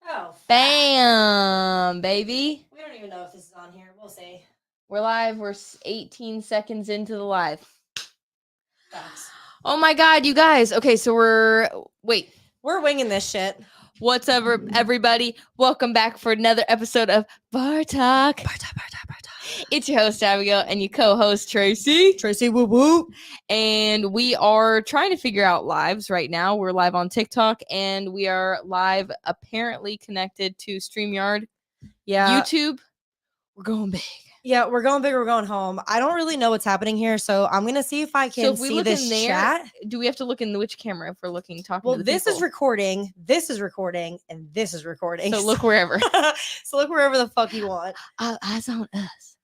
Oh, bam, baby. We don't even know if this is on here. We'll see. We're live. We're 18 seconds into the live. Facts. Oh my God, you guys. Okay, so we're winging this shit. What's up, everybody? Welcome back for another episode of BarTalk. It's your host, Abigail, and your co-host, Tracy. Tracy, woo woo. And we are trying to figure out lives right now. We're live on TikTok, and we are live, apparently connected to StreamYard. Yeah. YouTube. We're going big. Yeah, we're going big. We're going home. I don't really know what's happening here, so I'm going to see if I can see this chat. Do we have to look in which camera if we're talking to the Well, this is recording, this is recording, and this is recording. So look wherever. So look wherever the fuck you want. All eyes on us.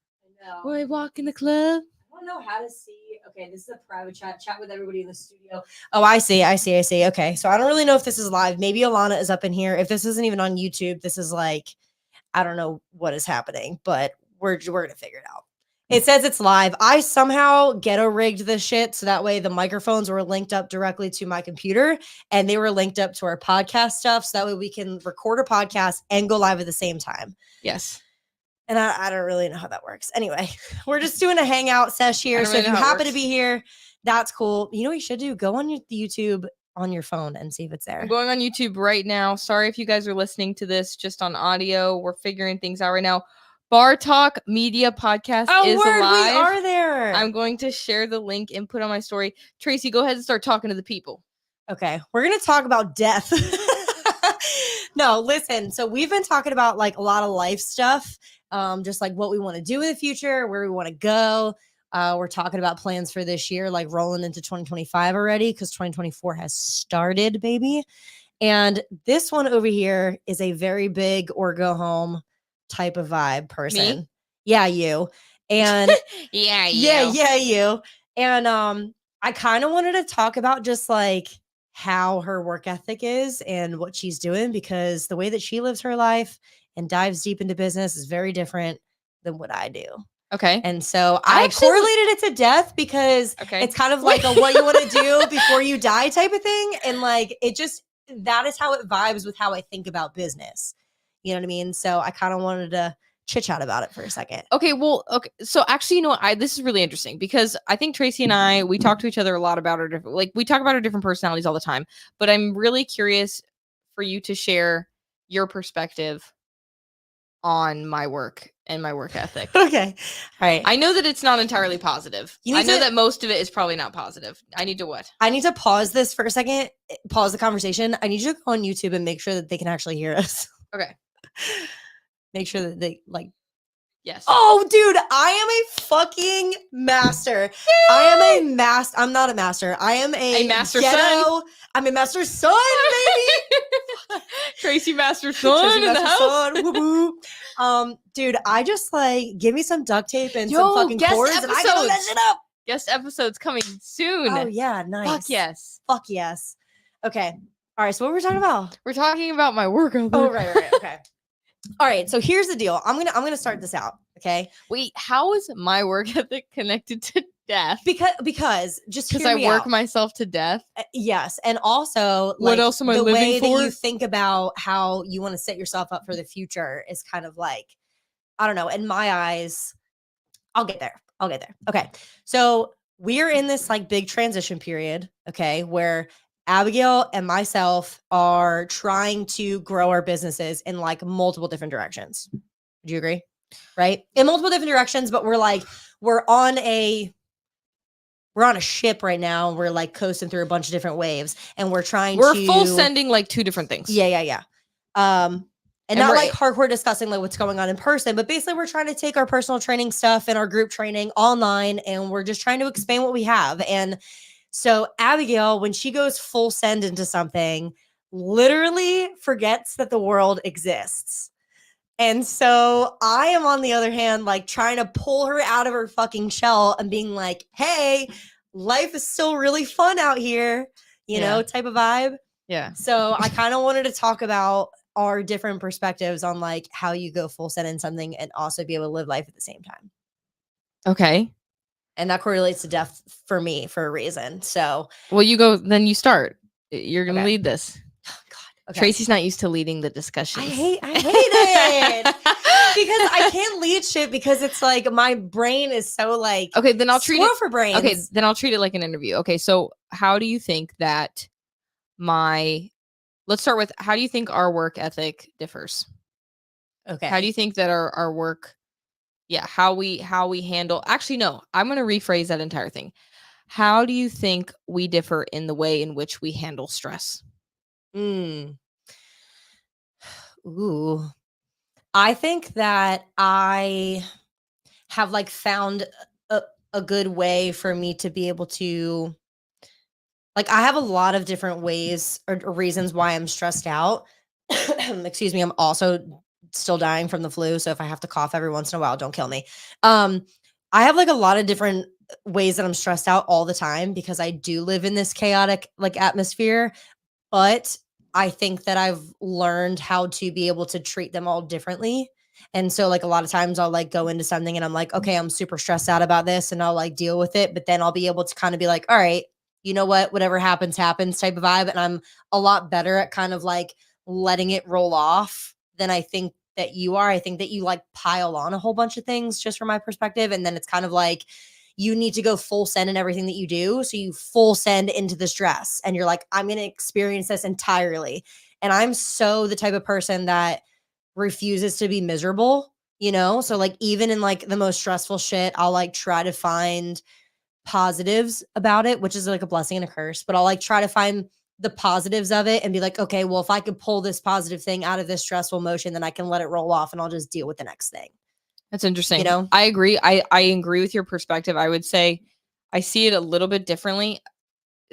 We walk in the club. I don't know how to see. Okay, this is a private chat with everybody in the studio. Oh, I see. Okay, so I don't really know if this is live. Maybe Alana is up in here. If this isn't even on YouTube, this is like, I don't know what is happening, but we're gonna figure it out. It says it's live. I somehow ghetto rigged this shit so that way the microphones were linked up directly to my computer and they were linked up to our podcast stuff, so that way we can record a podcast and go live at the same time. Yes. And I don't really know how that works. Anyway, we're just doing a hangout sesh here. So if you happen to be here, that's cool. You know what you should do? Go on the YouTube on your phone and see if it's there. I'm going on YouTube right now. Sorry if you guys are listening to this just on audio. We're figuring things out right now. BarTalk Media Podcast is live. We are there. I'm going to share the link and put on my story. Tracy, go ahead and start talking to the people. Okay. We're going to talk about death. No, listen. So we've been talking about like a lot of life stuff. Just like what we want to do in the future, where we want to go. We're talking about plans for this year, like rolling into 2025 already, because 2024 has started, baby. And this one over here is a very big or go home type of vibe person. Me? Yeah, you. And yeah, you. And I kind of wanted to talk about just like how her work ethic is and what she's doing, because the way that she lives her life and dives deep into business is very different than what I do. Okay. And so I correlated it to death because it's kind of like a what you want to do before you die type of thing. And like, that is how it vibes with how I think about business. You know what I mean? So I kind of wanted to chit chat about it for a second. Okay. So actually, you know what? This is really interesting because I think Tracy and I, we talk to each other a lot about our different, like we talk about our different personalities all the time, but I'm really curious for you to share your perspective on my work and my work ethic. Okay. All right. I know that it's not entirely positive. I know that most of it is probably not positive. I need to what? I need to pause this for a second, pause the conversation. I need you to go on YouTube and make sure that they can actually hear us. Okay. Make sure that they like. Yes. Oh, dude, I am a fucking master. Yay! I am a master. I'm not a master. I am a master son. I'm a master son, baby. Tracy master son in the house. Woo-woo. Dude, I just like give me some duct tape and some fucking cords, and I gotta mess it up. Guest episodes coming soon. Oh yeah, nice. Fuck yes. Fuck yes. Okay. All right. So what were we talking about? We're talking about my work. Oh right. Okay. All right, so here's the deal. I'm gonna start this out. Okay. Wait, how is my work ethic connected to death? Because I work myself to death. Yes, and also like, what else am I living for? The way that you think about how you want to set yourself up for the future is kind of like, I don't know. In my eyes, I'll get there. Okay, so we're in this like big transition period. Okay, where Abigail and myself are trying to grow our businesses in like multiple different directions. Do you agree? Right? In multiple different directions, but we're on a ship right now. We're like coasting through a bunch of different waves and we're full sending like two different things. Yeah. And not like hardcore discussing like what's going on in person, but basically we're trying to take our personal training stuff and our group training online and we're just trying to expand what we have. And so Abigail, when she goes full send into something, literally forgets that the world exists. And so I am on the other hand, like trying to pull her out of her fucking shell and being like, hey, life is still really fun out here, you know, type of vibe. Yeah. So I kind of wanted to talk about our different perspectives on like how you go full send in something and also be able to live life at the same time. Okay. And that correlates to death for me for a reason. So, well, you go, then you start. You're going to lead this. God. Okay. Tracy's not used to leading the discussion. I hate it because I can't lead shit because it's like my brain is so like okay, then I'll treat it. for brains. Okay, then I'll treat it like an interview. Okay, so how do you think that let's start with how do you think our work ethic differs? Okay. How do you think that our work, how we handle, actually, no, I'm going to rephrase that entire thing. How do you think we differ in the way in which we handle stress? Ooh. I think that I have like found a good way for me to be able to like I have a lot of different ways or reasons why I'm stressed out. Excuse me, I'm also still dying from the flu, so if I have to cough every once in a while, don't kill me. I have like a lot of different ways that I'm stressed out all the time because I do live in this chaotic like atmosphere, but I think that I've learned how to be able to treat them all differently. And so like a lot of times I'll like go into something and I'm like, okay, I'm super stressed out about this and I'll like deal with it, but then I'll be able to kind of be like, all right, you know what, whatever happens happens type of vibe, and I'm a lot better at kind of like letting it roll off than I think that you are. I think that you like pile on a whole bunch of things just from my perspective, and then it's kind of like you need to go full send in everything that you do. So you full send into the stress and you're like, I'm going to experience this entirely. And I'm so the type of person that refuses to be miserable, you know? So like even in like the most stressful shit, I'll like try to find positives about it, which is like a blessing and a curse, but I'll like try to find the positives of it and be like, okay, well, if I could pull this positive thing out of this stressful motion, then I can let it roll off and I'll just deal with the next thing. That's interesting. You know? I agree. I agree with your perspective. I would say I see it a little bit differently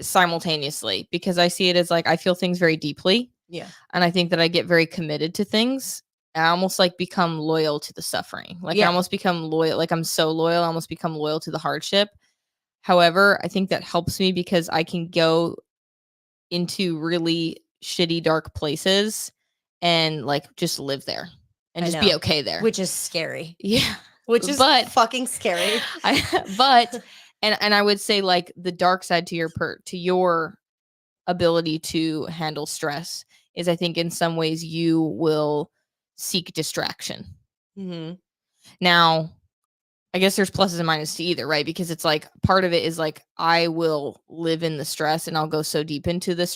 simultaneously because I see it as like I feel things very deeply. Yeah. And I think that I get very committed to things. I almost like become loyal to the suffering. Like I almost become loyal. Like I'm so loyal, I almost become loyal to the hardship. However, I think that helps me because I can go into really shitty, dark places and like just live there and just be okay there. Which is scary. Yeah. Which is fucking scary. And I would say like the dark side to your ability to handle stress is I think in some ways you will seek distraction. Mm-hmm. Now, I guess there's pluses and minuses to either, right? Because it's like part of it is like I will live in the stress and I'll go so deep into the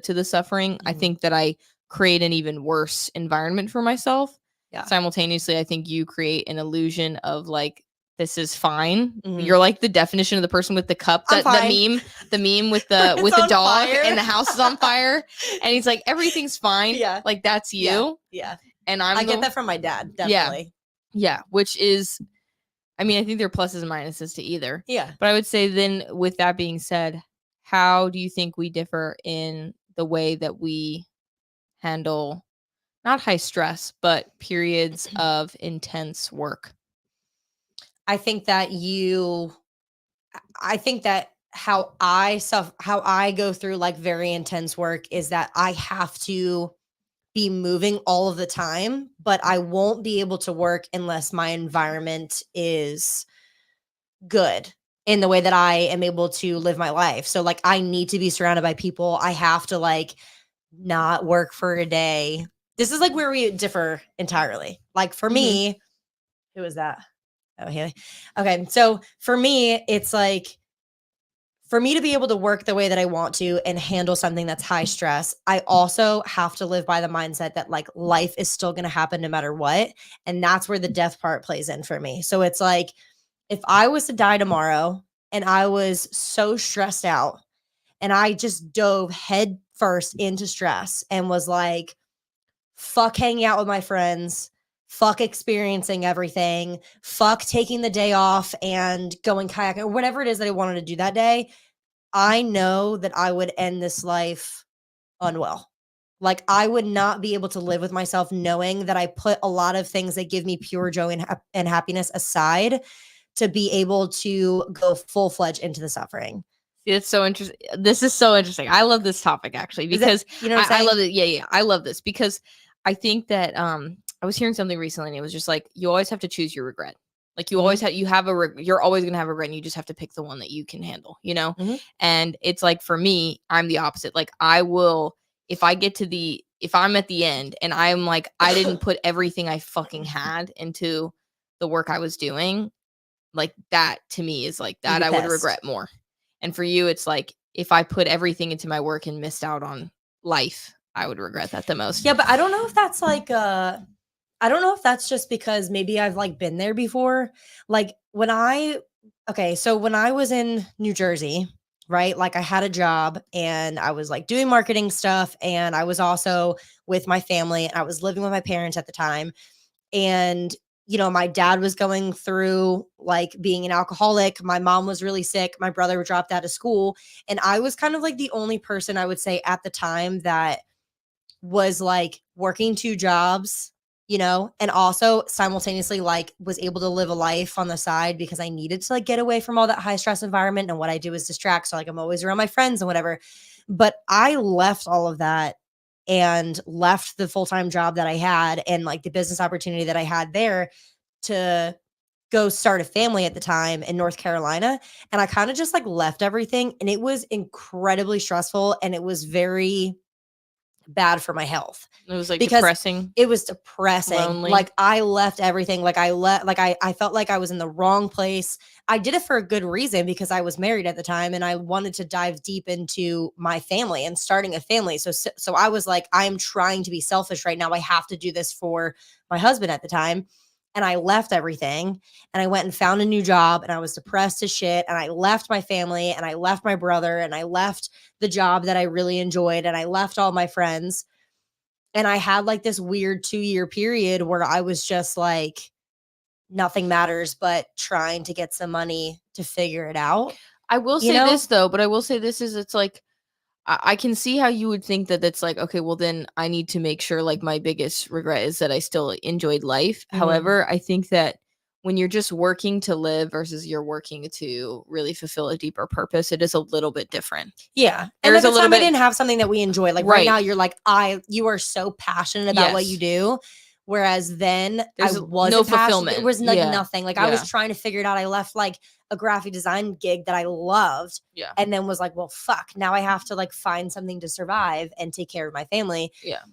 to the suffering. Mm-hmm. I think that I create an even worse environment for myself. Yeah. Simultaneously, I think you create an illusion of like this is fine. Mm-hmm. You're like the definition of the person with the cup, the meme with the dog fire. And the house is on fire, and he's like everything's fine. Yeah, like that's you. Yeah. And I get that from my dad. Definitely. Yeah. Which is. I mean, I think there are pluses and minuses to either. Yeah. But I would say then with that being said, how do you think we differ in the way that we handle not high stress, but periods of intense work? I think that how I go through like very intense work is that I have to be moving all of the time, but I won't be able to work unless my environment is good in the way that I am able to live my life. So like I need to be surrounded by people. I have to like not work for a day. This is like where we differ entirely. Like for me, who is that? Oh, Haley. Okay. So for me, it's like for me to be able to work the way that I want to and handle something that's high stress, I also have to live by the mindset that like life is still going to happen no matter what. And that's where the death part plays in for me. So it's like, if I was to die tomorrow and I was so stressed out and I just dove head first into stress and was like, fuck hanging out with my friends, fuck experiencing everything, fuck taking the day off and going kayaking or whatever it is that I wanted to do that day, I know that I would end this life unwell. Like I would not be able to live with myself knowing that I put a lot of things that give me pure joy and happiness aside to be able to go full-fledged into the suffering. It's so interesting. This is so interesting. I love this topic actually because you know what I love it. Yeah. I love this because I think that I was hearing something recently and it was just like you always have to choose your regret. Like you always you're always going to have a regret and you just have to pick the one that you can handle, you know? Mm-hmm. And it's like for me, I'm the opposite. Like I will, if I get to the if I'm at the end and I'm like, I didn't put everything I fucking had into the work I was doing, like that to me is like that I would regret more. And for you, it's like, if I put everything into my work and missed out on life, I would regret that the most. Yeah, but I don't know if that's like I don't know if that's just because maybe I've like been there before. Like when so when I was in New Jersey, right? Like I had a job and I was like doing marketing stuff and I was also with my family and I was living with my parents at the time. And my dad was going through like being an alcoholic. My mom was really sick. My brother dropped out of school. And I was kind of like the only person I would say at the time that was like working 2 jobs, and also simultaneously like was able to live a life on the side because I needed to like get away from all that high stress environment. And what I do is distract. So like I'm always around my friends and whatever. But I left all of that and left the full-time job that I had and like the business opportunity that I had there to go start a family at the time in North Carolina. And I kind of just like left everything and it was incredibly stressful and it was very bad for my health. It was like because depressing. It was depressing. Lonely. Like I left everything. Like I felt like I was in the wrong place. I did it for a good reason because I was married at the time and I wanted to dive deep into my family and starting a family. So I was like, I am trying to be selfish right now. I have to do this for my husband at the time. And I left everything and I went and found a new job and I was depressed as shit. And I left my family and I left my brother and I left the job that I really enjoyed and I left all my friends. And I had like this weird 2-year period where I was just like, nothing matters but trying to get some money to figure it out. I will say this though, but I will say this is it's like, I can see how you would think that it's like, okay, well then I need to make sure like my biggest regret is that I still enjoyed life. Mhm. However, I think that when you're just working to live versus you're working to really fulfill a deeper purpose, it is a little bit different. Yeah. And at the time, I didn't have something that we enjoy. Like right now, you're like, you are so passionate about what you do. Whereas then there's I wasn't no fulfillment. There was like nothing. Like I was trying to figure it out. I left like a graphic design gig that I loved. Yeah. And then was like, well, fuck. Now I have to like find something to survive and take care of my family. Yeah.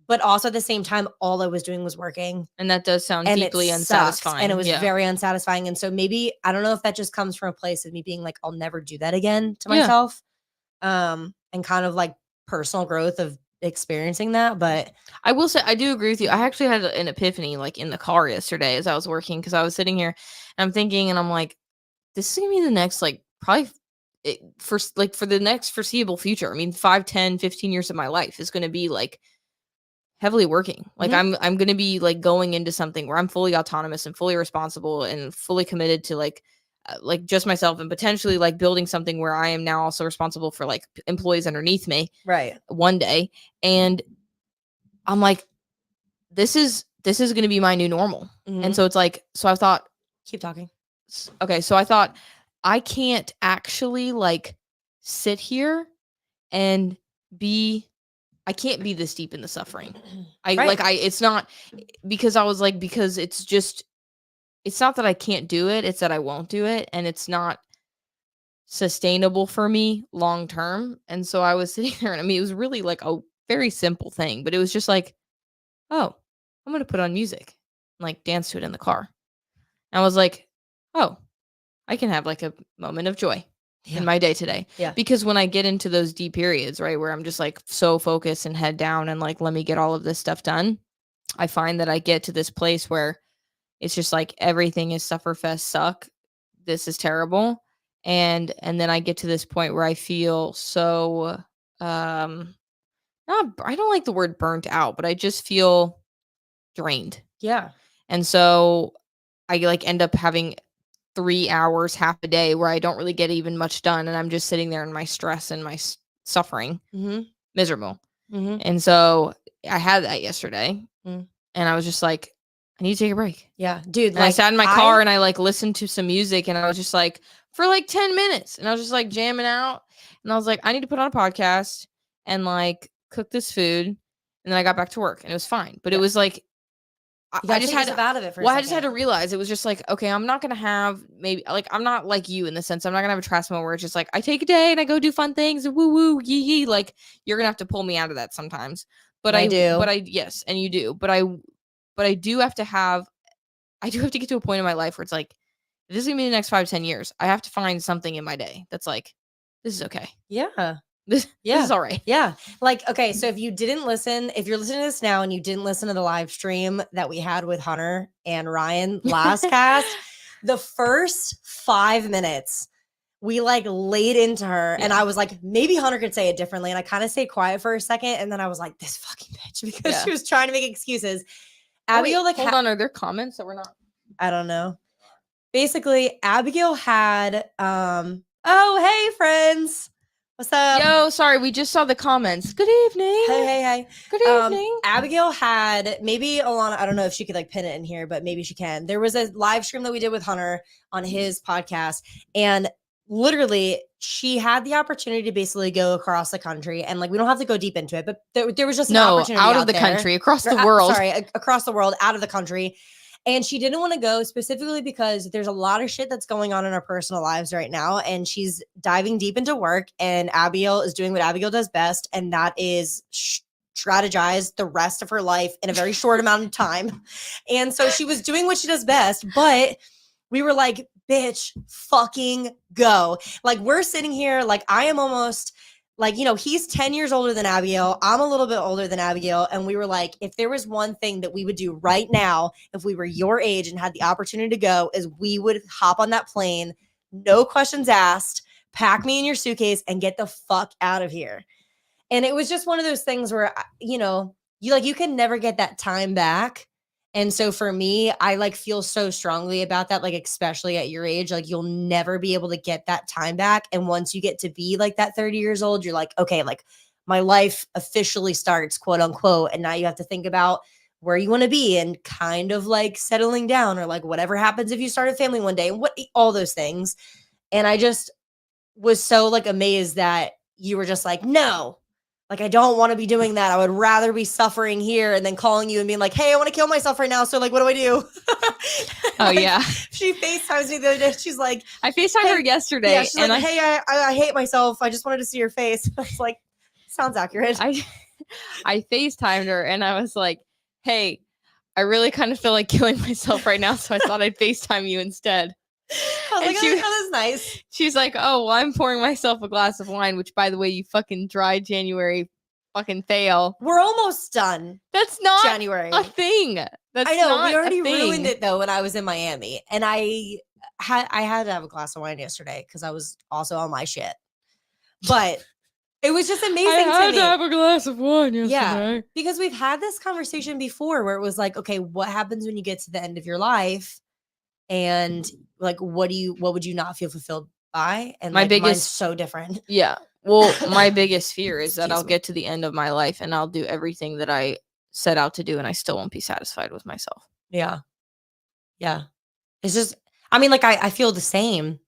But also at the same time, all I was doing was working. And that does sound deeply unsatisfying. And it was very unsatisfying. And so maybe, I don't know if that just comes from a place of me being like, I'll never do that again to myself. And kind of like personal growth of experiencing that. But I will say, I do agree with you. I actually had an epiphany like in the car yesterday as I was working because I was sitting here and I'm thinking and I'm like, this is going to be the next like probably for the next foreseeable future. I mean, 5, 10, 15 years of my life is going to be like heavily working. Like I'm going to be like going into something where I'm fully autonomous and fully responsible and fully committed to like just myself and potentially like building something where I am now also responsible for like employees underneath me one day. And I'm like, this is going to be my new normal. And so it's like, so I thought, keep talking. Okay. So I thought I can't actually like sit here and I can't be this deep in the suffering. It's not because I was like, because it's not that I can't do it. It's that I won't do it. And it's not sustainable for me long term. And so I was sitting there and I mean, it was really like a very simple thing, but it was just like, oh, I'm going to put on music and like dance to it in the car. And I was like, oh, I can have like a moment of joy in my day today. Yeah. Because when I get into those deep periods, right, where I'm just like so focused and head down and like, let me get all of this stuff done, I find that I get to this place where it's just like everything is sufferfest suck. This is terrible. And then I get to this point where I feel so I don't like the word burnt out, but I just feel drained. Yeah. And so I like end up having 3 hours, half a day where I don't really get even much done. And I'm just sitting there in my stress and my suffering, miserable. And so I had that yesterday and I was just like, I need to take a break. Yeah, dude. Like, I sat in my car and I like listened to some music and I was just like, for like 10 minutes and I was just like jamming out. And I was like, I need to put on a podcast and like cook this food. And then I got back to work and it was fine. But it was like, I just had out of it for I just had to realize it was just like, okay, I'm not going to have maybe like, I'm not like you in the sense, I'm not going to have a trash moment where it's just like, I take a day and I go do fun things and woo woo, yee yee. Like you're going to have to pull me out of that sometimes. But I do. But yes, and you do. But I do have to get to a point in my life where it's like, this is gonna be the next 5-10 years. I have to find something in my day that's like, this is okay. Yeah. This is all right. Yeah. Like, okay, so if you're listening to this now and you didn't listen to the live stream that we had with Hunter and Ryan last cast, the first 5 minutes we like laid into her and I was like, maybe Hunter could say it differently. And I kind of stayed quiet for a second. And then I was like, this fucking bitch, because she was trying to make excuses. Abigail, like, hold on. Are there comments that we're not? I don't know. Basically, Abigail had, oh, hey, friends. What's up? Yo, sorry, we just saw the comments. Good evening. Hey. Good evening. Abigail had, maybe Alana, I don't know if she could like pin it in here, but maybe she can. There was a live stream that we did with Hunter on his podcast, and literally she had the opportunity to basically go across the country, and like we don't have to go deep into it, but there was just an opportunity out of the country, across the world. Across the world, out of the country. And she didn't want to go specifically because there's a lot of shit that's going on in our personal lives right now. And she's diving deep into work, and Abigail is doing what Abigail does best. And that is strategize the rest of her life in a very short amount of time. And so she was doing what she does best, but we were like, bitch, fucking go. Like, we're sitting here, like, I am almost like, you know, he's 10 years older than Abigail. I'm a little bit older than Abigail. And we were like, if there was one thing that we would do right now, if we were your age and had the opportunity to go, is we would hop on that plane, no questions asked, pack me in your suitcase and get the fuck out of here. And it was just one of those things where, you know, you can never get that time back. And so for me, I like feel so strongly about that, like, especially at your age, like you'll never be able to get that time back. And once you get to be like that 30 years old, you're like, okay, like my life officially starts, quote unquote. And now you have to think about where you want to be and kind of like settling down, or like whatever happens if you start a family one day, and what all those things. And I just was so like amazed that you were just like, no. Like, I don't want to be doing that. I would rather be suffering here and then calling you and being like, hey, I want to kill myself right now. So, like, what do I do? Oh, like, yeah. She FaceTimes me the other day. She's like, I FaceTimed her yesterday. Yeah, she's and like, hey, I hate myself. I just wanted to see your face. I was like, sounds accurate. I FaceTimed her and I was like, hey, I really kind of feel like killing myself right now. So I thought I'd FaceTime you instead. I was like, oh, that was nice. She's like, oh, well, I'm pouring myself a glass of wine, which, by the way, you fucking dry January fucking fail. We're almost done. That's not January. a thing. That's I know. not We already a thing. ruined it, though, when I was in Miami. And I had to have a glass of wine yesterday because I was also on my shit. But it was just amazing I had to me. to have a glass of wine yesterday. Yeah, because we've had this conversation before where it was like, okay, what happens when you get to the end of your life? And like, what would you not feel fulfilled by? And my biggest, mine's so different. Yeah. Well, my biggest fear is that I'll Excuse me. get to the end of my life and I'll do everything that I set out to do and I still won't be satisfied with myself. Yeah. Yeah. It's just, I mean, like, I feel the same,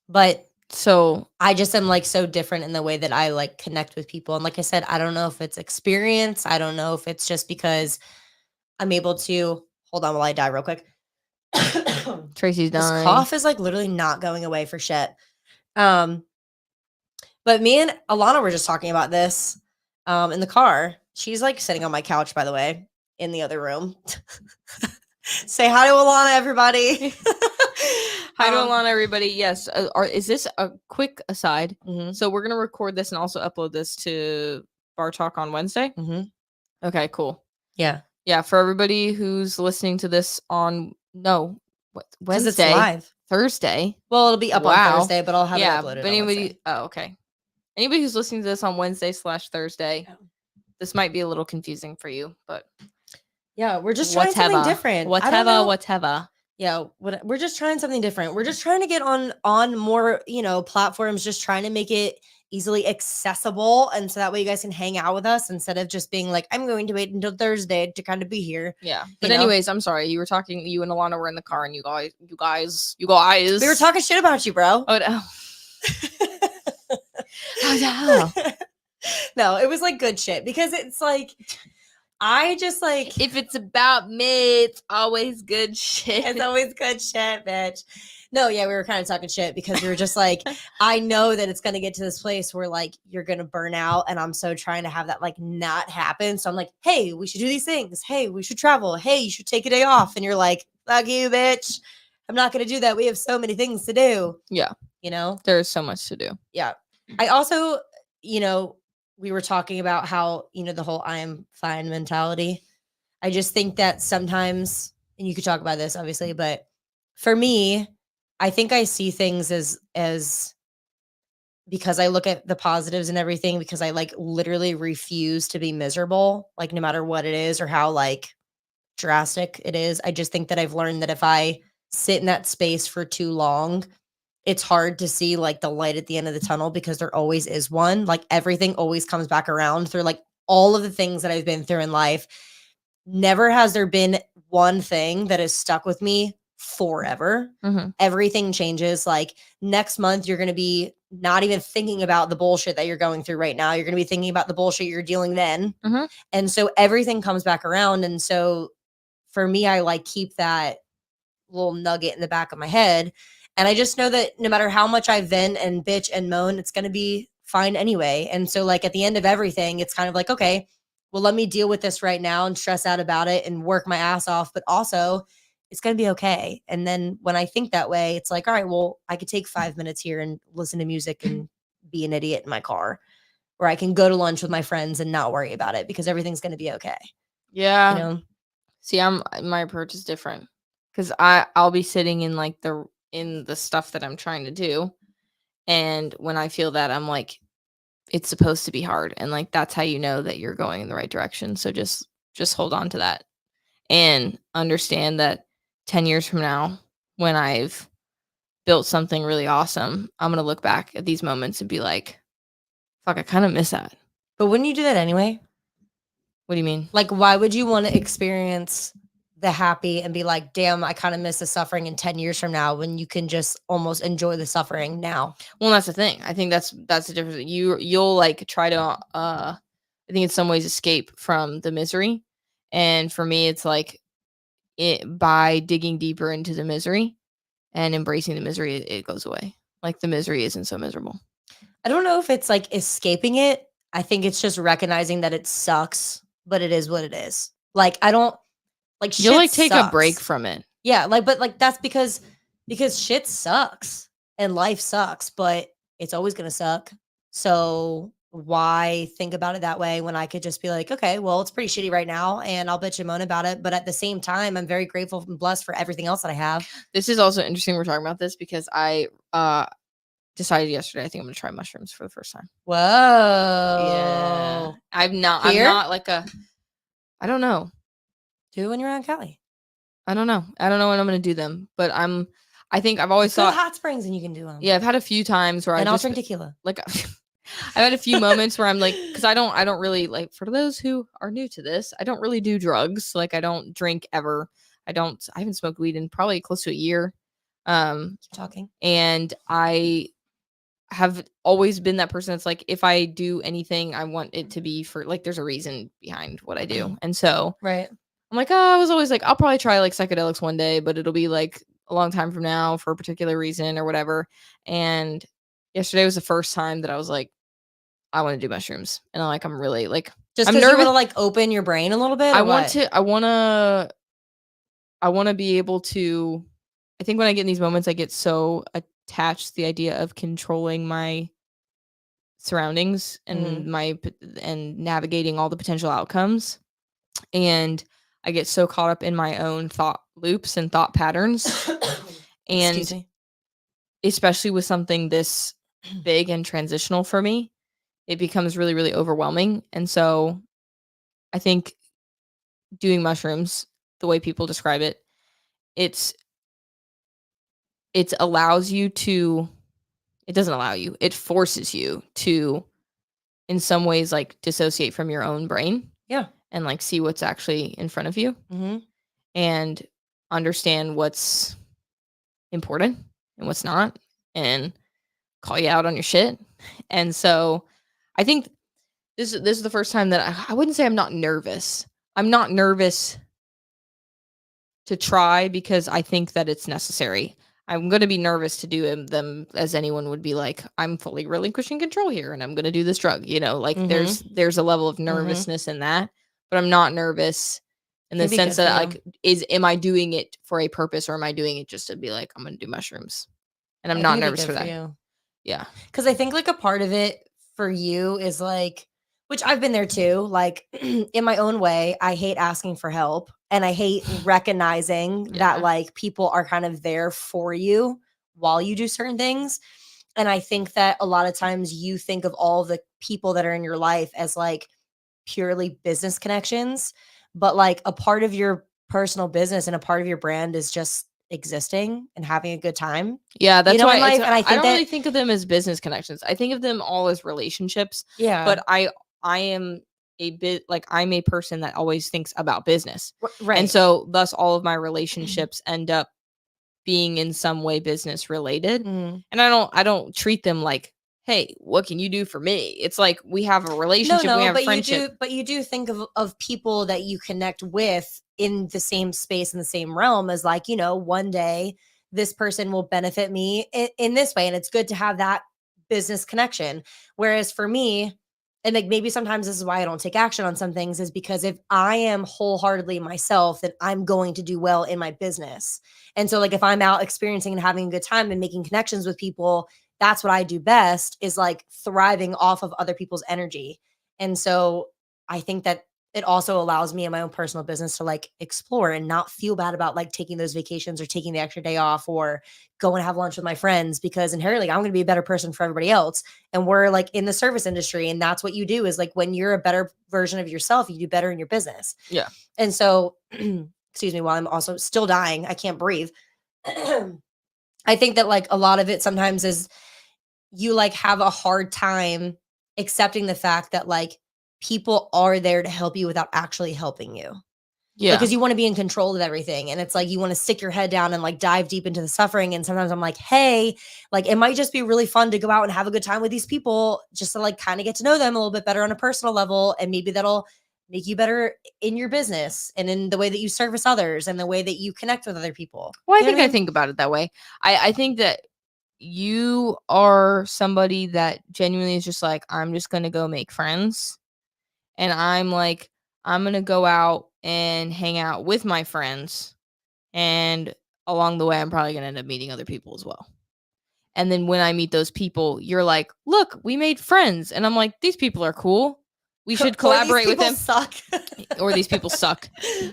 but so I just am like so different in the way that I like connect with people. And like I said, I don't know if it's experience. I don't know if it's just because I'm able to, hold on while I die real quick. Tracy's dying. This cough is like literally not going away for shit. But me and Alana were just talking about this in the car. She's like sitting on my couch, by the way, in the other room. Say hi to Alana, everybody. Hi to Alana, everybody. Yes. Is this a quick aside? Mm-hmm. So we're going to record this and also upload this to BarTalk on Wednesday? Mm-hmm. Okay, cool. Yeah. Yeah, for everybody who's listening to this on, Wednesday? It's live. Thursday. Well, it'll be up on Thursday, but I'll have it uploaded. But anybody, okay. Anybody who's listening to this on Wednesday/Thursday, this might be a little confusing for you, but yeah, we're just trying something different. Whatever. Yeah, we're just trying something different. We're just trying to get on more, platforms, just trying to make it easily accessible, and so that way you guys can hang out with us instead of just being like, I'm going to wait until Thursday to kind of be here. Yeah. But anyways, I'm sorry. You and Alana were in the car and you guys. We were talking shit about you, bro. Oh no. Oh no. No, it was like good shit, because it's like, I just like If it's about me, it's always good shit. it's always good shit, bitch. No, yeah, we were kind of talking shit because we were just like, I know that it's gonna get to this place where like you're gonna burn out, and I'm so trying to have that like not happen. So I'm like, hey, we should do these things. Hey, we should travel. Hey, you should take a day off. And you're like, fuck you, bitch. I'm not gonna do that. We have so many things to do. Yeah. You know? There's so much to do. Yeah. I also, we were talking about how, the whole I am fine mentality. I just think that sometimes, and you could talk about this obviously, but for me, I think I see things as because I look at the positives and everything, because I like literally refuse to be miserable, like no matter what it is or how like drastic it is. I just think that I've learned that if I sit in that space for too long, it's hard to see like the light at the end of the tunnel, because there always is one. Like everything always comes back around through like all of the things that I've been through in life. Never has there been one thing that has stuck with me forever. Everything changes. Like next month, you're going to be not even thinking about the bullshit that you're going through right now. You're going to be thinking about the bullshit you're dealing then. And so everything comes back around. And so for me, I like keep that little nugget in the back of my head. And I just know that no matter how much I vent and bitch and moan, it's going to be fine anyway. And so like at the end of everything, it's kind of like, okay, well, let me deal with this right now and stress out about it and work my ass off. But also it's going to be okay. And then when I think that way, it's like, all right, well, I could take 5 minutes here and listen to music and be an idiot in my car, or I can go to lunch with my friends and not worry about it because everything's going to be okay. Yeah. See, my approach is different, because I'll be sitting in like in the stuff that I'm trying to do. And when I feel that, I'm like, it's supposed to be hard. And like, that's how you know that you're going in the right direction. So just hold on to that and understand that 10 years from now, when I've built something really awesome, I'm going to look back at these moments and be like, fuck, I kind of miss that. But wouldn't you do that anyway? What do you mean? Like, why would you want to experience the happy and be like, damn, I kind of miss the suffering in 10 years from now, when you can just almost enjoy the suffering now? Well, that's the thing. I think that's the difference. You'll like try to I think in some ways escape from the misery. And for me, it's like by digging deeper into the misery and embracing the misery, it goes away. Like the misery isn't so miserable. I don't know if it's like escaping it. I think it's just recognizing that it sucks, but it is what it is. Like, I don't like shit. You'll like take sucks. a break from it. Yeah. Like, but like, that's because shit sucks and life sucks, but it's always going to suck. So why think about it that way when I could just be like, okay, well, it's pretty shitty right now and I'll bitch and moan about it. But at the same time, I'm very grateful and blessed for everything else that I have. This is also interesting we're talking about this, because I decided yesterday I think I'm gonna try mushrooms for the first time. Whoa. Yeah. I'm not like I don't know. Do it when you're on Cali. I don't know when I'm gonna do them, but I think I've always Go thought to Hot Springs and you can do them. Yeah, I've had a few times where I'll drink tequila. Like I've had a few moments where I'm like, because I don't really like, for those who are new to this, I don't really do drugs. Like I don't drink ever. I haven't smoked weed in probably close to a year. Keep talking. And I have always been that person that's like, if I do anything, I want it to be for like, there's a reason behind what I do. And so right. I'm like, I was always like, I'll probably try like psychedelics one day, but it'll be like a long time from now for a particular reason or whatever. And yesterday was the first time that I was like, I want to do mushrooms. And I'm really like, just I'm because you nervous. want to like open your brain a little bit. I want to be able to, I think when I get in these moments, I get so attached to the idea of controlling my surroundings and and navigating all the potential outcomes. And I get so caught up in my own thought loops and thought patterns. And especially with something this big and transitional for me, it becomes really, really overwhelming. And so I think doing mushrooms, the way people describe it, it allows you to, it doesn't allow you, it forces you to, in some ways, like dissociate from your own brain. Yeah. And like see what's actually in front of you and understand what's important and what's not, and call you out on your shit. And so I think this is the first time that I wouldn't say I'm not nervous. I'm not nervous to try because I think that it's necessary. I'm going to be nervous to do them as anyone would be like, I'm fully relinquishing control here and I'm going to do this drug, like Mm-hmm. there's a level of Mm-hmm. nervousness in that, but I'm not nervous in the It'd be sense good for that you. like, am I doing it for a purpose or am I doing it just to be like, I'm going to do mushrooms? And I'm I not think it'd be nervous good for for that. you. Yeah. Because I think like a part of it for you is like, which I've been there too, like in my own way, I hate asking for help and I hate recognizing that Yeah. like people are kind of there for you while you do certain things. And I think that a lot of times you think of all the people that are in your life as like purely business connections, but like a part of your personal business and a part of your brand is just existing and having a good time, Yeah, that's why in life. And I I think don't that, really think of them as business connections. I think of them all as relationships, yeah, but I am a bit like I'm a person that always thinks about business. And right. so thus all of my relationships end up being in some way business related. Mhm. And I don't treat them like, "Hey, what can you do for me?" It's like we have a No, relationship, we no, have a but friendship. you do think of people that you connect with in the same space in the same realm as like, one day this person will benefit me in this way and it's good to have that business connection. Whereas for me, and like maybe sometimes this is why I don't take action on some things is because if I am wholeheartedly myself, then I'm going to do well in my business. And so like if I'm out experiencing and having a good time and making connections with people, that's what I do best is like thriving off of other people's energy. And so I think that it also allows me in my own personal business to like explore and not feel bad about like taking those vacations or taking the extra day off or go and have lunch with my friends because inherently I'm going to be a better person for everybody else. And we're like in the service industry. And that's what you do is like when you're a better version of yourself, you do better in your business. Yeah. And so, excuse me, while I'm also still dying, I can't breathe. I think that like a lot of it sometimes is you like have a hard time accepting the fact that like people are there to help you without actually helping you. Like, Yeah. cause you want to be in control of everything. And it's like you want to stick your head down and like dive deep into the suffering. And sometimes I'm like, hey, like it might just be really fun to go out and have a good time with these people just to like kind of get to know them a little bit better on a personal level. And maybe that'll make you better in your business and in the way that you service others and the way that you connect with other people. Well, I You know think what I I mean? think about it that way. I think that you are somebody that genuinely is just like, I'm just gonna go make friends. And I'm like, I'm gonna go out and hang out with my friends. And along the way, I'm probably gonna end up meeting other people as well. And then when I meet those people, you're like, look, we made friends. And I'm like, these people are cool. We should Or these collaborate with people them. suck. Or these people suck.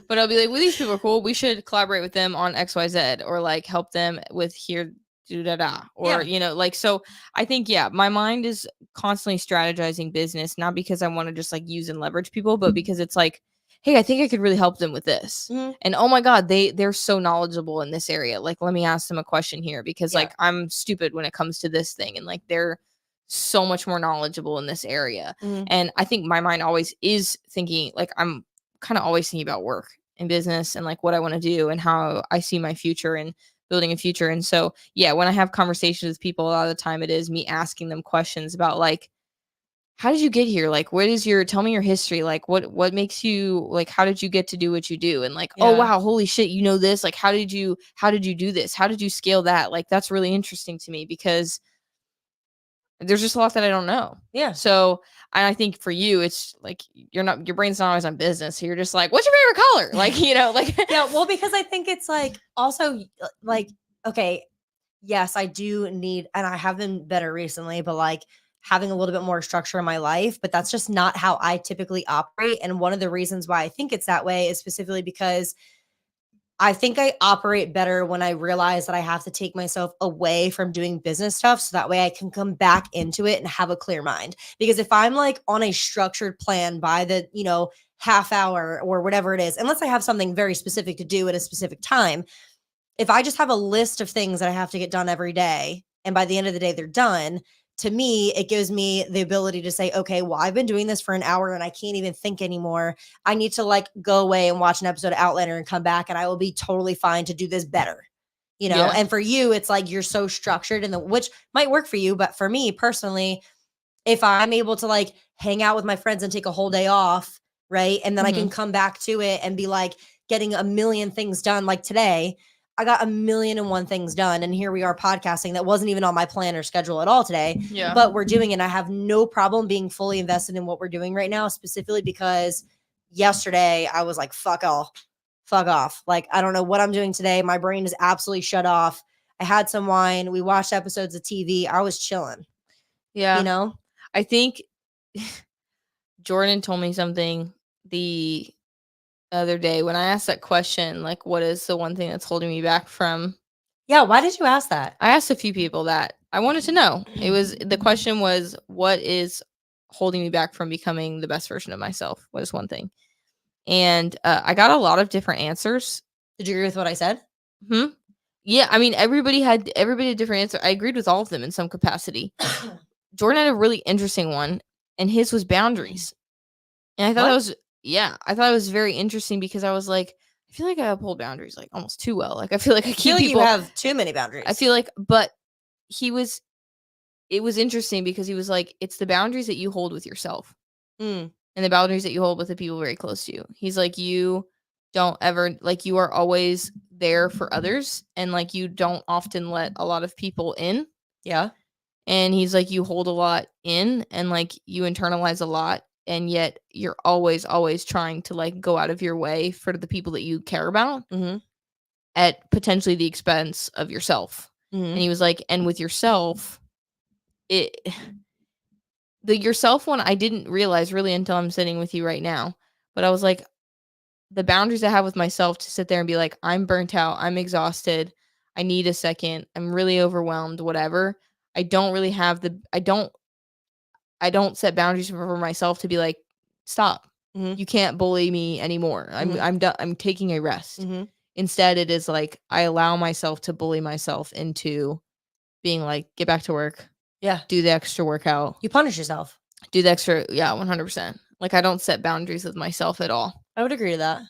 But I'll be like, well, these people are cool. We should collaborate with them on XYZ or like help them with here, do da da. Or, Yeah. like, so I think, yeah, my mind is constantly strategizing business, not because I want to just like use and leverage people, but because it's like, hey, I think I could really help them with this. Mhm. And oh my God, they're so knowledgeable in this area. Like, let me ask them a question here because Yeah. like I'm stupid when it comes to this thing. And like they're so much more knowledgeable in this area. Mhm. And I think my mind always is thinking, like, I'm kind of always thinking about work and business and like what I want to do and how I see my future and building a future. And so, yeah, when I have conversations with people, a lot of the time it is me asking them questions about like, how did you get here? Like, what is your, tell me your history. Like, what makes you, like, how did you get to do what you do? And like, oh, Yeah. wow, holy shit, you know this? Like, how did you do this? How did you scale that? Like, that's really interesting to me because there's just a lot that I don't know. Yeah. So, and I think for you, it's like your brain's not always on business. So you're just like, what's your favorite color? Like, like Yeah, well, because I think it's like also like, okay, yes, I do need, and I have been better recently, but like having a little bit more structure in my life, but that's just not how I typically operate. And one of the reasons why I think it's that way is specifically because I think I operate better when I realize that I have to take myself away from doing business stuff so that way I can come back into it and have a clear mind. Because if I'm like on a structured plan by the, half hour or whatever it is, unless I have something very specific to do at a specific time, if I just have a list of things that I have to get done every day, and by the end of the day, they're done, to me, it gives me the ability to say, okay, well, I've been doing this for an hour and I can't even think anymore. I need to like go away and watch an episode of Outlander and come back, and I will be totally fine to do this better. yeah. And for you, it's like you're so structured and which might work for you. But for me personally, if I'm able to like hang out with my friends and take a whole day off right? And then I can come back to it and be like getting a million things done. Like today, I got 1,000,001 things done. And here we are podcasting that wasn't even on my plan or schedule at all today. Yeah. But we're doing it. I have no problem being fully invested in what we're doing right now, specifically because yesterday I was like, fuck off. Like, I don't know what I'm doing today. My brain is absolutely shut off. I had some wine. We watched episodes of TV. I was chilling. Yeah. You know? I think Jordan told me something the other day when I asked that question, like, what is the one thing that's holding me back from? Yeah. Why did you ask that? I asked a few people that I wanted to know. The question was, what is holding me back from becoming the best version of myself? What is one thing? And I got a lot of different answers. Did you agree with what I said? Yeah. I mean, everybody had different answers. I agreed with all of them in some capacity. Jordan had a really interesting one, and his was boundaries. And I thought that was, I thought it was very interesting because I was like, I feel like I uphold boundaries like almost too well. Like I feel like I keep people. You have too many boundaries. I feel like, but it was interesting because he was like, it's the boundaries that you hold with yourself and the boundaries that you hold with the people very close to you. He's like, you don't ever, like, you are always there for others, and like you don't often let a lot of people in. Yeah. And he's like, you hold a lot in and like you internalize a lot, and yet you're always trying to like go out of your way for the people that you care about at potentially the expense of yourself. And he was like, and with yourself, the yourself one I didn't realize really until I'm sitting with you right now. But I was like, the boundaries I have with myself to sit there and be like, I'm burnt out, I'm exhausted, I need a second, I'm really overwhelmed, whatever. I don't really have I don't set boundaries for myself to be like, stop. You can't bully me anymore. I'm done. I'm taking a rest. Instead, it is like I allow myself to bully myself into being like, get back to work. Yeah. Do the extra workout. You punish yourself. Do the extra. Yeah, 100%. Like I don't set boundaries with myself at all. I would agree to that.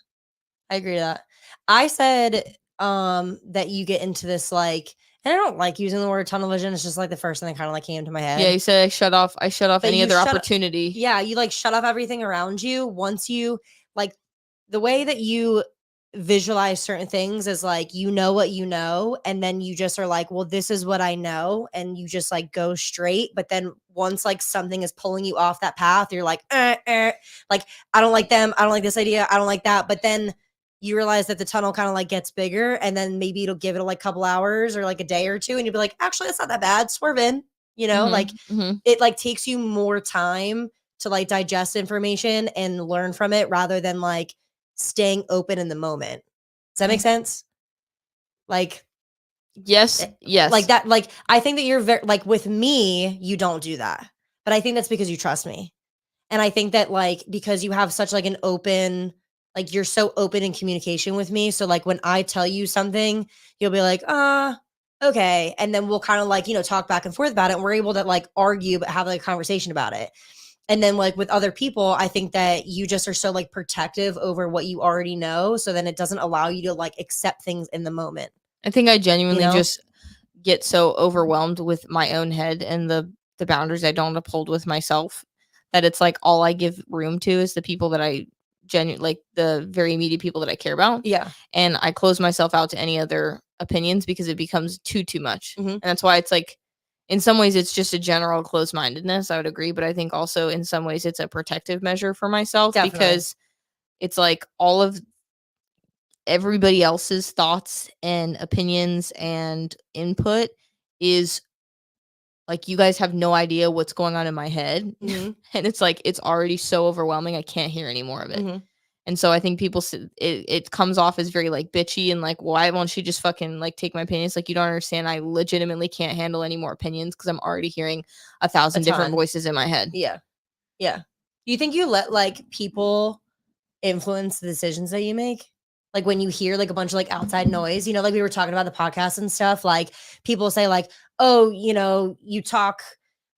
I agree to that. I said that you get into this like, and I don't like using the word tunnel vision. It's just like the first thing that kind of like came to my head. Yeah, you said I shut off But any you other shut- opportunity. Yeah, you like shut off everything around you once you like the way that you visualize certain things is like you know what you know, and then you just are like, well, this is what I know, and you just like go straight. But then once like something is pulling you off that path, you're like, like I don't like them, I don't like this idea, I don't like that. But then you realize that the tunnel kind of like gets bigger, and then maybe it'll give it like a couple hours or like a day or two, and you'll be like, actually, that's not that bad. Swerve in, you know, like it like takes you more time to like digest information and learn from it rather than like staying open in the moment. Does that make sense? Like, yes. Like that. Like, I think that you're very like with me, you don't do that, but I think that's because you trust me. And I think that like, because you have such like an open, like you're so open in communication with me. So like when I tell you something, you'll be like, okay. And then we'll kind of like, you know, talk back and forth about it. And we're able to like argue, but have like a conversation about it. And then like with other people, I think that you just are so like protective over what you already know. So then it doesn't allow you to like accept things in the moment. I think I genuinely just get so overwhelmed with my own head and the boundaries I don't uphold with myself that it's like all I give room to is the people that I like the very immediate people that I care about. Yeah. And I close myself out to any other opinions because it becomes too much. And that's why it's like, in some ways it's just a general closed-mindedness. I would agree. But I think also in some ways it's a protective measure for myself. Definitely. Because it's like all of everybody else's thoughts and opinions and input is like, you guys have no idea what's going on in my head. And it's like, it's already so overwhelming. I can't hear any more of it. And so I think people, it comes off as very like bitchy and like, why won't she just fucking like take my opinions? Like, you don't understand. I legitimately can't handle any more opinions because I'm already hearing 1,000 different voices in my head. Yeah. Yeah. Do you think you let like people influence the decisions that you make? Like when you hear like a bunch of like outside noise, you know, like we were talking about the podcast and stuff, like people say like, oh, you know, you talk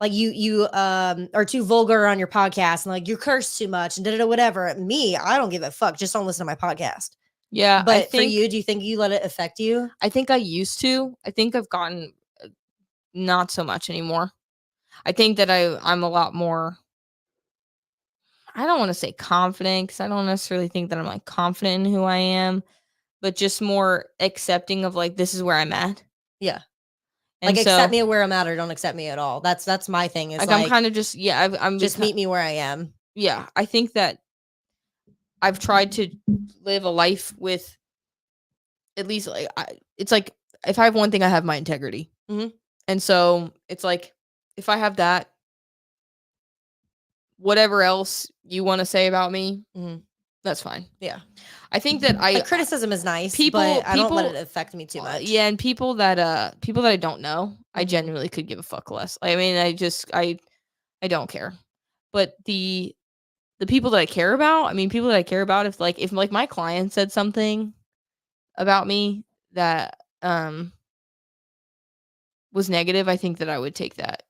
like you are too vulgar on your podcast and like you curse too much and whatever. Me, I don't give a fuck. Just don't listen to my podcast. Yeah. But for you, do you think you let it affect you? I think I used to. I think I've gotten not so much anymore. I think that I'm a lot more, I don't want to say confident because I don't necessarily think that I'm like confident in who I am, but just more accepting of like, this is where I'm at. Yeah. And Like, so accept me where I'm at or don't accept me at all. That's my thing, is like, I'm like, kind of just, yeah, I'm just meet me where I am. yeah, I think that I've tried to live a life with at least like, it's like, if I have one thing, I have my integrity. Mhm. And so it's like, if I have that, whatever else you want to say about me, Mhm. that's fine. Yeah. I think that Like, criticism is nice, people but I don't let it people affect me too much. yeah, and people that I don't know, I Mhm. genuinely could give a fuck less. I mean, I don't care. But the people that I care about, I mean, people that I care about, if my client said something about me that was negative, I think that I would take that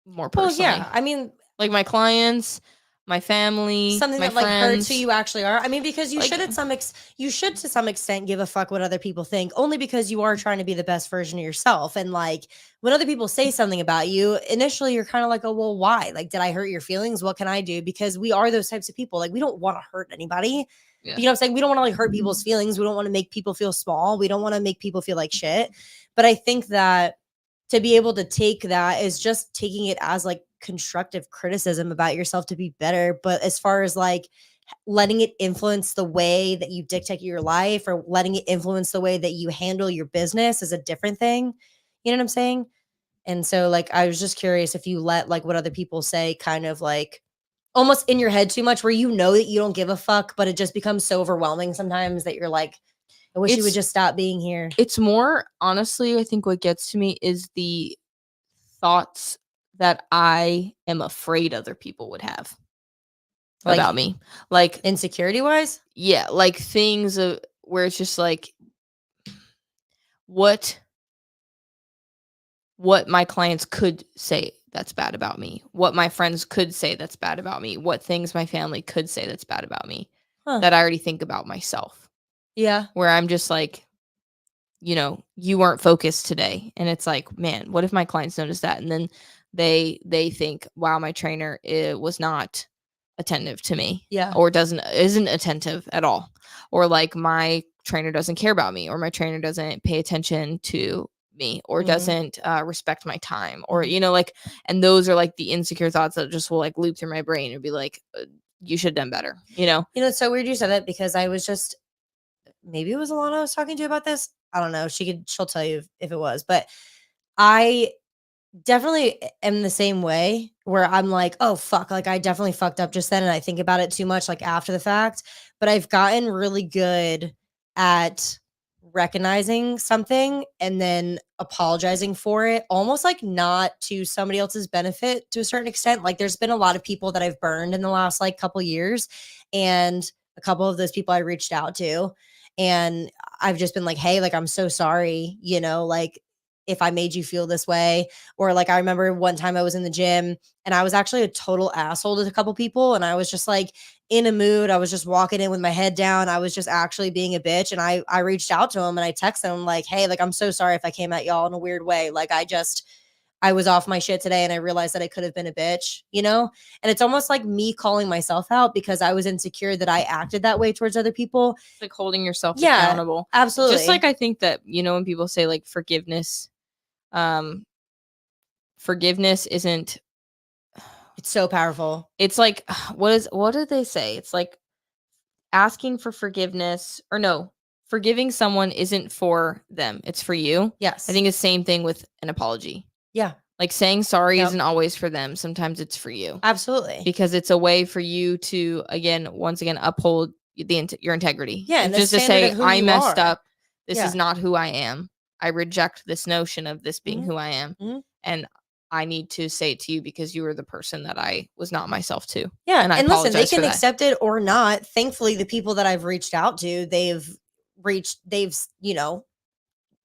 more Well, personally. yeah. I mean, Like my clients, my family, something my that like hurts who friends. you actually are. I mean, because you should Like, at you should to some extent give a fuck what other people think, only because you are trying to be the best version of yourself. And like, when other people say something about you, initially you're kind of like, oh, well, why? Like, did I hurt your feelings? What can I do? Because we are those types of people. Like, we don't want to hurt anybody. yeah. You know what I'm saying? We don't want to like hurt people's feelings. We don't want to make people feel small. We don't want to make people feel like shit. But I think that to be able to take that is just taking it as like constructive criticism about yourself to be better. But as far as like letting it influence the way that you dictate your life, or letting it influence the way that you handle your business, is a different thing. You know what I'm saying? And so like, I was just curious if you let like what other people say kind of like almost in your head too much, where you know that you don't give a fuck, but it just becomes so overwhelming sometimes that you're like, I wish you would It's just stop being here. it's more honestly, I think what gets to me is the thoughts that I am afraid other people would have about Like, me. Like, insecurity wise. yeah, like things of where it's just like what what my clients could say that's bad about me, what my friends could say that's bad about me, what things my family could say that's bad about me Huh. that I already think about myself. Yeah. Where I'm just like, you weren't focused today. And it's like, man, what if my clients notice that? And then they think, wow, my trainer was not attentive to me, Yeah. or isn't attentive at all. Or like my trainer doesn't care about me, or my trainer doesn't pay attention to me, or Mhm. doesn't respect my time, or Mhm. like, and those are like the insecure thoughts that just will like loop through my brain and be like, you should have done better. It's so weird you said that, because I was just, maybe it was Alana I was talking to about this. I don't know. She'll tell you if it was, but I definitely am the same way, where I'm like, oh fuck, like I definitely fucked up just then, and I think about it too much like after the fact. But I've gotten really good at recognizing something and then apologizing for it, almost like not to somebody else's benefit to a certain extent. Like, there's been a lot of people that I've burned in the last like couple years, and a couple of those people I reached out to, and I've just been like, hey, like I'm so sorry, like if I made you feel this way. Or like, I remember one time I was in the gym and I was actually a total asshole to a couple people, and I was just like in a mood. I was just walking in with my head down. I was just actually being a bitch, and I reached out to him and I texted him like, hey, like I'm so sorry if I came at y'all in a weird way. Like, I was off my shit today and I realized that I could have been a bitch. And it's almost like me calling myself out because I was insecure that I acted that way towards other people. Like holding yourself Yeah, accountable. Just absolutely. like, I think that, when people say like forgiveness, um forgiveness isn't, It's so powerful. it's like, what did they say? It's like asking for forgiveness, or no, forgiving someone isn't for them, it's for you. I Yes. think it's the same thing with an apology. Yeah. Like saying sorry Yep. isn't always for them, sometimes it's for you, Absolutely. because it's a way for you to once again uphold your integrity. Yeah, and It's the just to standard say, of who I you messed are. up, this is Yeah. not who I am, I reject this notion of this being Mhm. who I am, Mhm. and I need to say it to you because you were the person that I was not myself to, Yeah, and I and listen, they apologize for can that. accept it or not. Thankfully, the people that I've reached out to, they've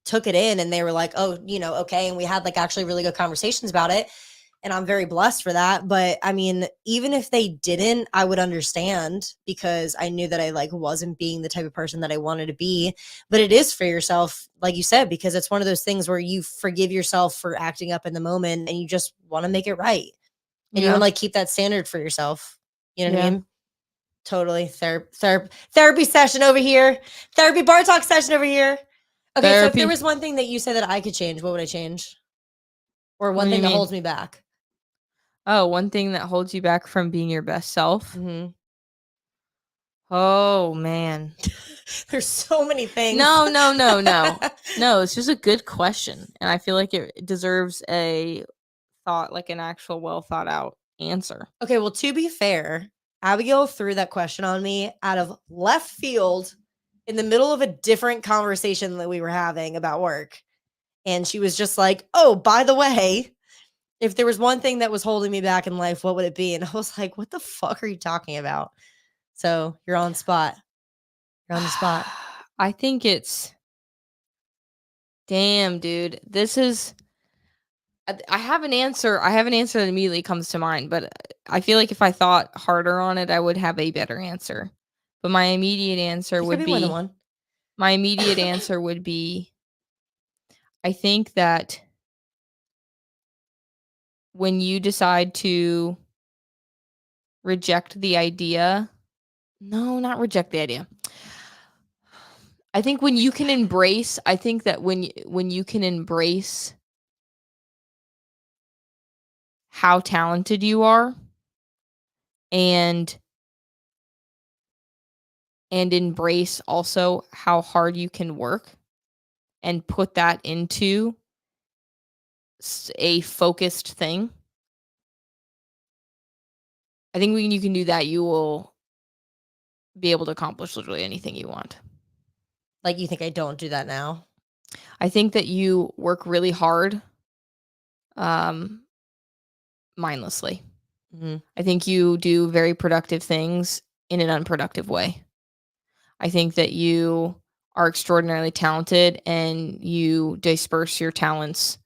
took it in, and they were like, "Oh, okay." And we had like actually really good conversations about it, and I'm very blessed for that. But I mean, even if they didn't, I would understand, because I knew that I like wasn't being the type of person that I wanted to be. But it is for yourself, like you said, because it's one of those things where you forgive yourself for acting up in the moment, and you just want to make it right. And you want Yeah. to like keep that standard for yourself. You know what I Yeah. mean? Totally. Therapy session over here. Therapy BarTalk session over here. Okay, so if Therapy. there was one thing that you said that I could change, what would I change? Or What one do thing you that mean? holds me back? Oh, one thing that holds you back from being your best self. Mm-hmm. Oh man. There's so many things. No. No, it's just a good question. And I feel like it deserves a thought, like an actual well thought out answer. Okay, well, to be fair, Abigail threw that question on me out of left field in the middle of a different conversation that we were having about work. And she was just like, oh, by the way, if there was one thing that was holding me back in life, what would it be? And I was like, what the fuck are you talking about? So you're on spot. You're on the spot. I think it's damn, dude. This is I have an answer. I have an answer that immediately comes to mind, but I feel like if I thought harder on it, I would have a better answer. But my immediate answer It could would be more than be one. my immediate answer would be I think that when you decide to reject the idea, no, not reject the idea. I think when you can embrace, I think that when you can embrace how talented you are and embrace also how hard you can work and put that into a focused thing. I think when you can do that, you will be able to accomplish literally anything you want. Like, you think I don't do that now? I think that you work really hard mindlessly. Mm-hmm. I think you do very productive things in an unproductive way. I think that you are extraordinarily talented and you disperse your talents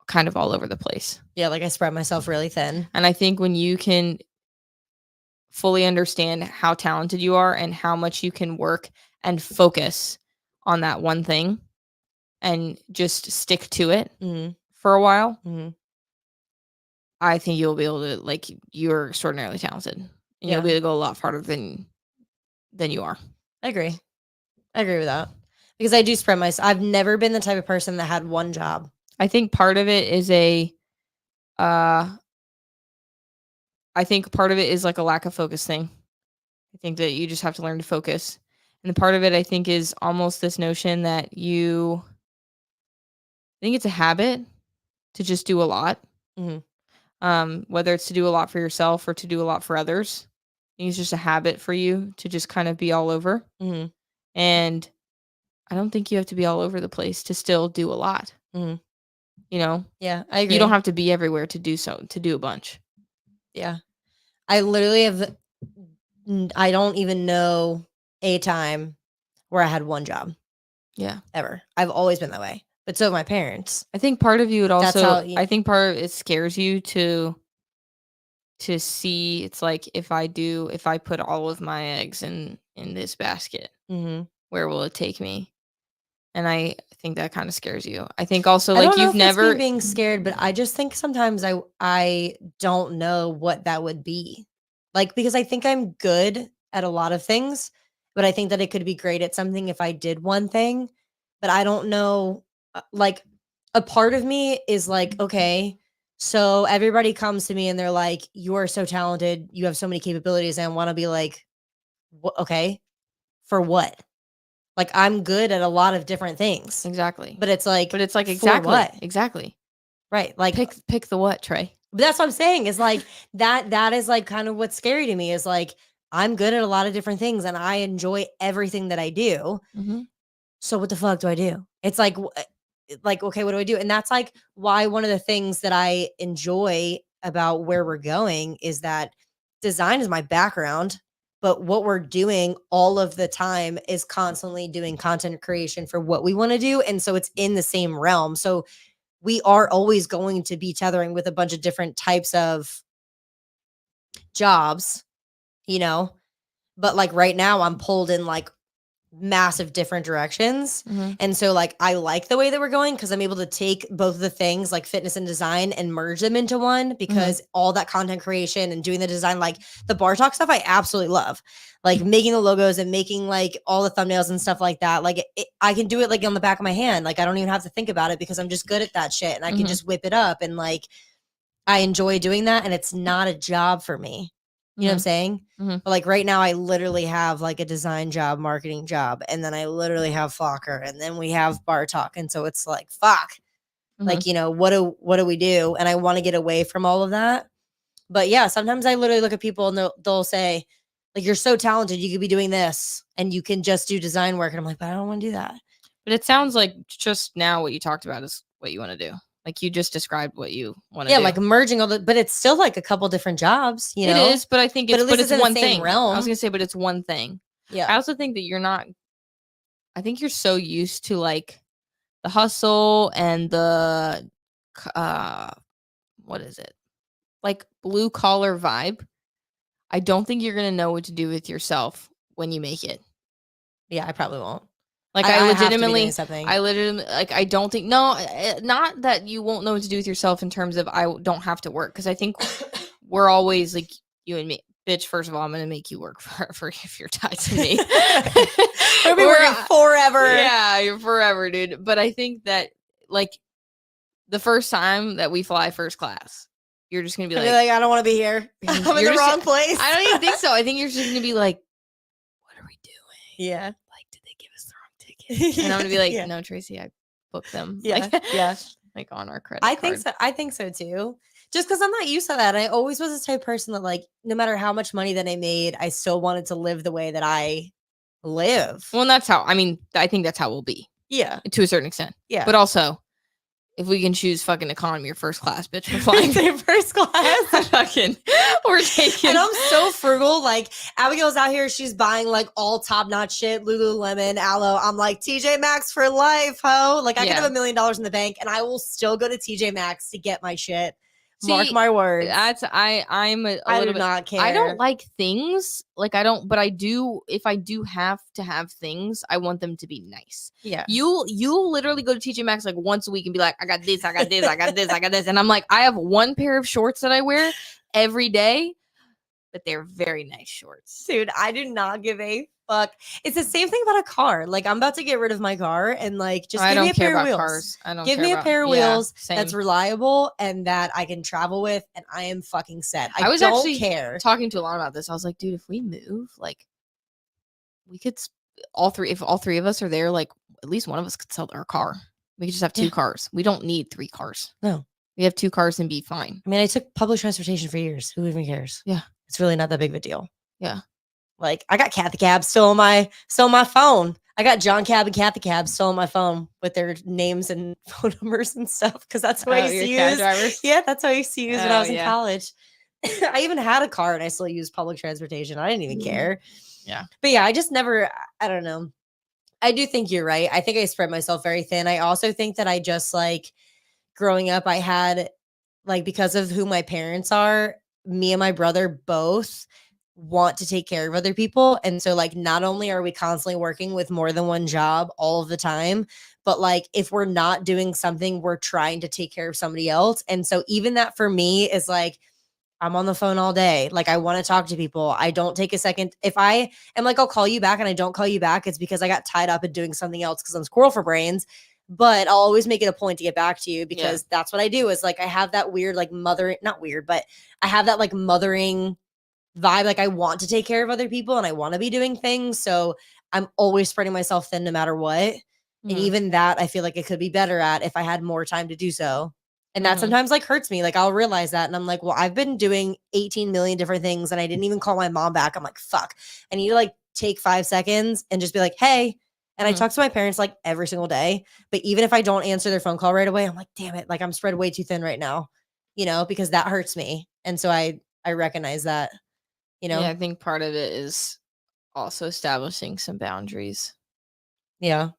kind of all over the place. Yeah, like I spread myself really thin. And I think when you can fully understand how talented you are and how much you can work and focus on that one thing and just stick to it for a while, I think you'll be able to, like, you're extraordinarily talented and you'll be able to go a lot farther than you are. I agree. I agree with that because I do spread myself. I've never been the type of person that had one job. I think part of it is I think part of it is like a lack of focus thing. I think that you just have to learn to focus. And the part of it, I think, is almost this notion that I think it's a habit to just do a lot. Whether it's to do a lot for yourself or to do a lot for others. I think it's just a habit for you to just kind of be all over. And I don't think you have to be all over the place to still do a lot. You know? Yeah, I agree. You don't have to be everywhere to do a bunch. Yeah. I literally have, I don't even know a time where I had one job. Yeah. Ever. I've always been that way. But so have my parents. I think part of you would also, how I think part of it scares you to see, it's like, if I put all of my eggs in this basket, where will it take me? And I think that kind of scares you. I think also, like, I don't know you've if never it's me being scared, but I just think sometimes I don't know what that would be. Like, because I think I'm good at a lot of things, but I think that it could be great at something if I did one thing, but I don't know. Like, a part of me is like, okay, so everybody comes to me and they're like, you are so talented, you have so many capabilities, and I want to be like, okay, for what? Like, I'm good at a lot of different things. Exactly. But it's like, exactly. for what? Exactly. Right. Like, pick the what, Trey. But that's what I'm saying is like that is like kind of what's scary to me is like I'm good at a lot of different things and I enjoy everything that I do. So what the fuck do I do? It's like okay, what do I do? And that's like why one of the things that I enjoy about where we're going is that design is my background, but what we're doing all of the time is constantly doing content creation for what we want to do, and so it's in the same realm. So we are always going to be tethering with a bunch of different types of jobs, but like right now I'm pulled in like massive different directions. Mm-hmm. And so like I like the way that we're going because I'm able to take both of the things like fitness and design and merge them into one because all that content creation and doing the design, like the BarTalk stuff, I absolutely love. Like making the logos and making like all the thumbnails and stuff like that. Like I can do it like on the back of my hand. Like I don't even have to think about it because I'm just good at that shit and I can just whip it up and like I enjoy doing that and it's not a job for me. You know what I'm saying? Mm-hmm. But like right now, I literally have like a design job, marketing job, and then I literally have Flocker, and then we have BarTalk, and so it's like fuck, like you know what do we do? And I want to get away from all of that. But yeah, sometimes I literally look at people and they'll say, like, you're so talented, you could be doing this, and you can just do design work, and I'm like, but I don't want to do that. But it sounds like just now what you talked about is what you want to do. Like you just described what you want to do. Yeah, like merging all the, but it's still like a couple different jobs, you know? It is, but I think it's, but it's in one the same thing. realm. I was gonna say, but it's one thing. Yeah. I also think that you're not, I think you're so used to like the hustle and the, what is it? Like blue collar vibe. I don't think you're gonna know what to do with yourself when you make it. Yeah, I probably won't. Like I legitimately, like I don't think not that you won't know what to do with yourself in terms of I don't have to work because I think we're always like you and me, bitch. First of all, I'm gonna make you work for if you're tied to me. We'll be working forever. Yeah, you're forever, dude. But I think that like the first time that we fly first class, you're just gonna be like, I don't want to be here. I'm in the wrong place. I don't even think so. I think you're just gonna be like, what are we doing? Yeah. And I'm gonna be like, no, Tracy, I booked them. Yeah, like, like on our credit card. think so. I think so too. Just because I'm not used to that. I always was this type of person that, like, no matter how much money that I made, I still wanted to live the way that I live. Well, and that's how. I mean, I think that's how we'll be. Yeah, to a certain extent. Yeah, but also, if we can choose fucking economy or first class, bitch, we're flying first class. Fucking, we're taking. And I'm so frugal. Like Abigail's out here, she's buying like all top notch shit, Lululemon, Aloe. I'm like TJ Maxx for life, ho. Like I could have $1 million in the bank, and I will still go to TJ Maxx to get my shit. See, mark my words. That's I do not care. I don't like things. Like I don't, but I do. If I do have to have things, I want them to be nice. Yeah. You'll literally go to TJ Maxx like once a week and be like, I got this, I got this, I got this, I got this. And I'm like, I have one pair of shorts that I wear every day, but they're very nice shorts. Dude, I do not give a fuck. It's the same thing about a car. Like I'm about to get rid of my car and like just give me a pair of wheels. Cars. I don't give me a pair of wheels same. That's reliable and that I can travel with, and I am fucking set. I was don't actually care. Talking to Alana about this. I was like, dude, if we move, like we could if all three of us are there, like at least one of us could sell our car. We could just have 2 cars. We don't need 3 cars. No. We have 2 cars and be fine. I mean, I took public transportation for years. Who even cares? Yeah. It's really not that big of a deal. Yeah. Like I got Kathy Cab still on my phone. I got John Cab and Kathy Cab still on my phone with their names and phone numbers and stuff because that's what I used to use. Drivers? Yeah, that's what I used to use when I was in college. I even had a car and I still used public transportation. I didn't even care. Yeah. But yeah, I just never, I don't know. I do think you're right. I think I spread myself very thin. I also think that I just like growing up, I had like, because of who my parents are, me and my brother both want to take care of other people. And so like not only are we constantly working with more than one job all of the time, but like if we're not doing something, we're trying to take care of somebody else. And so even that for me is like I'm on the phone all day. Like I want to talk to people. I don't take a second. If I am like I'll call you back and I don't call you back, it's because I got tied up in doing something else because I'm squirrel for brains. But I'll always make it a point to get back to you because that's what I do is like I have that weird like mothering, not weird, but I have that like mothering vibe. Like I want to take care of other people and I want to be doing things. So I'm always spreading myself thin no matter what. And even that I feel like I could be better at if I had more time to do so. And that sometimes like hurts me. Like I'll realize that. And I'm like, well, I've been doing 18 million different things and I didn't even call my mom back. I'm like, fuck. I need to like take 5 seconds and just be like, hey. And I talk to my parents like every single day. But even if I don't answer their phone call right away, I'm like, damn it. Like I'm spread way too thin right now, you know, because that hurts me. And so I recognize that, you know. Yeah, I think part of it is also establishing some boundaries. Yeah.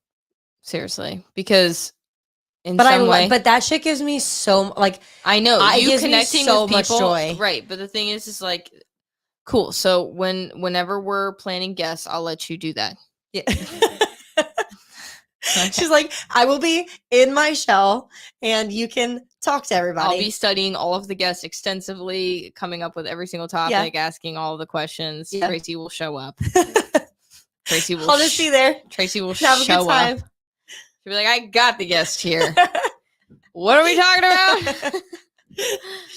Seriously. Because but that shit gives me so like I know you connecting so with people, much joy. Right. But the thing is like cool. So whenever we're planning guests, I'll let you do that. Yeah. She's like, I will be in my shell and you can talk to everybody. I'll be studying all of the guests extensively, coming up with every single topic, asking all the questions. Yeah. Tracy will show up. Tracy will I'll just be there. Tracy will Have a good show time. up. She'll be like, I got the guest here. What are we talking about?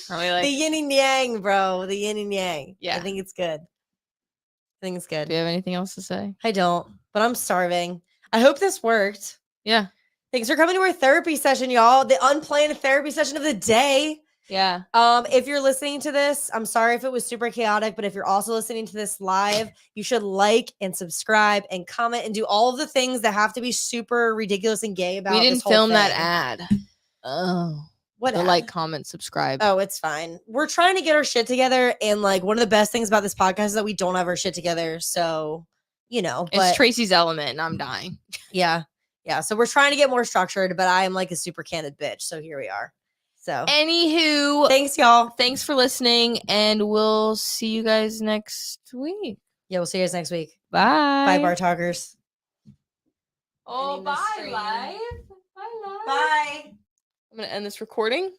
Probably like, the yin and yang, bro. The yin and yang. Yeah. I think it's good. Do you have anything else to say? I don't, but I'm starving. I hope this worked. Yeah. Thanks for coming to our therapy session, y'all. The unplanned therapy session of the day. Yeah. If you're listening to this, I'm sorry if it was super chaotic, but if you're also listening to this live, you should like and subscribe and comment and do all of the things that have to be super ridiculous and gay about. We didn't this whole film that thing. ad. Oh. What The ad? like, comment, subscribe. Oh, it's fine. We're trying to get our shit together, and like one of the best things about this podcast is that we don't have our shit together. So, you know, but It's Tracy's element, and I'm dying. yeah. So we're trying to get more structured, but I am like a super candid bitch. So here we are. So Anywho, thanks, y'all. Thanks for listening, and we'll see you guys next week. Yeah, we'll see you guys next week. Bye. Bye, BarTalkers. Oh, Ending the bye, stream. live. Bye, live. Bye. I'm going to end this recording.